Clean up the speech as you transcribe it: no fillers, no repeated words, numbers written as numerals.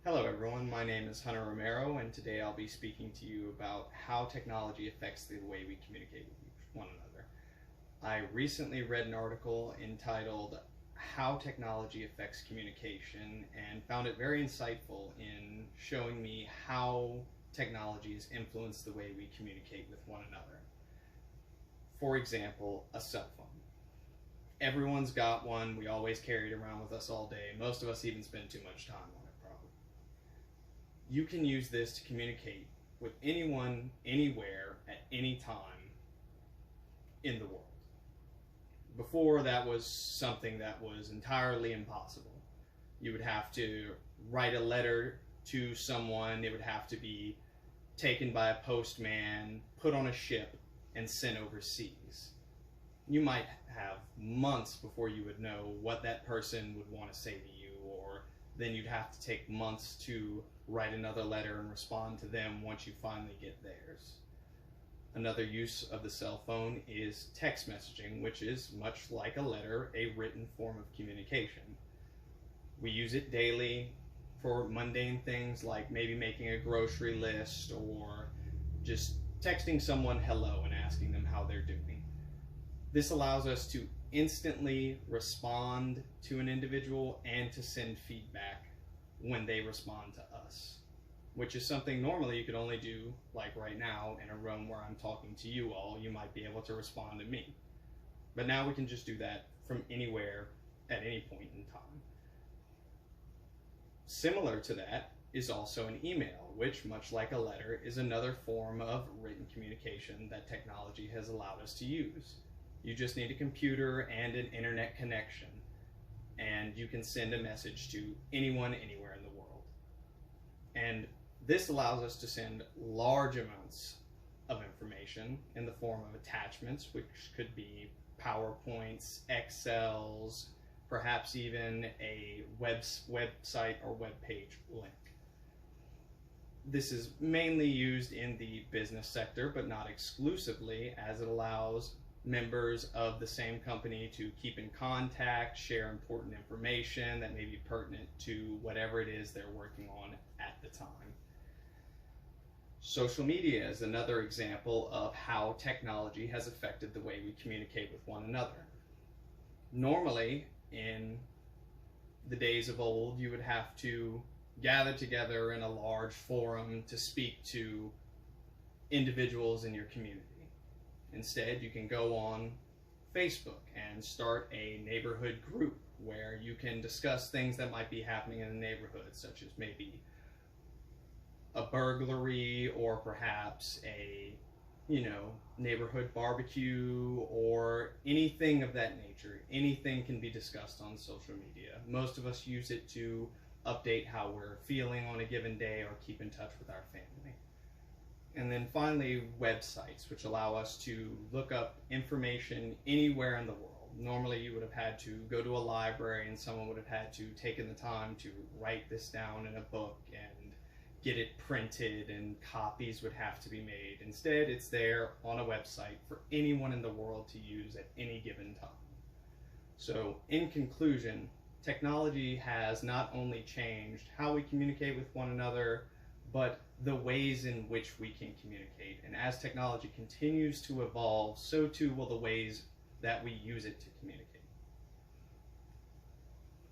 Hello everyone, my name is Hunter Romero and today I'll be speaking to you about how technology affects the way we communicate with one another. I recently read an article entitled How Technology Affects Communication and found it very insightful in showing me how technology has influenced the way we communicate with one another. For example, a cell phone. Everyone's got one, we always carry it around with us all day. Most of us even spend too much time on it probably. You can use this to communicate with anyone, anywhere, at any time in the world. Before, that was something that was entirely impossible. You would have to write a letter to someone, it would have to be taken by a postman, put on a ship, and sent overseas. You might have months before you would know what that person would want to say to you, or then you'd have to take months to write another letter and respond to them once you finally get theirs. Another use of the cell phone is text messaging, which is much like a letter, a written form of communication. We use it daily for mundane things like maybe making a grocery list or just texting someone hello and asking them how they're doing. This allows us to instantly respond to an individual and to send feedback when they respond to us, which is something normally you could only do, like right now in a room where I'm talking to you all. You might be able to respond to me, but now we can just do that from anywhere at any point in time. Similar to that is also an email, which, much like a letter, is another form of written communication that technology has allowed us to use. You just need a computer and an internet connection, and you can send a message to anyone, anywhere in the world. And this allows us to send large amounts of information in the form of attachments, which could be PowerPoints, Excels, perhaps even a website or web page link. This is mainly used in the business sector, but not exclusively, as it allows members of the same company to keep in contact, share important information that may be pertinent to whatever it is they're working on at the time. Social media is another example of how technology has affected the way we communicate with one another. Normally, in the days of old, you would have to gather together in a large forum to speak to individuals in your community. Instead, you can go on Facebook and start a neighborhood group where you can discuss things that might be happening in the neighborhood, such as maybe a burglary or perhaps a neighborhood barbecue or anything of that nature. Anything can be discussed on social media. Most of us use it to update how we're feeling on a given day or keep in touch with our family. And then finally, websites, which allow us to look up information anywhere in the world. Normally you would have had to go to a library and someone would have had to taken the time to write this down in a book and get it printed, and copies would have to be made. Instead, it's there on a website for anyone in the world to use at any given time. So in conclusion, technology has not only changed how we communicate with one another, but the ways in which we can communicate. And as technology continues to evolve, so too will the ways that we use it to communicate.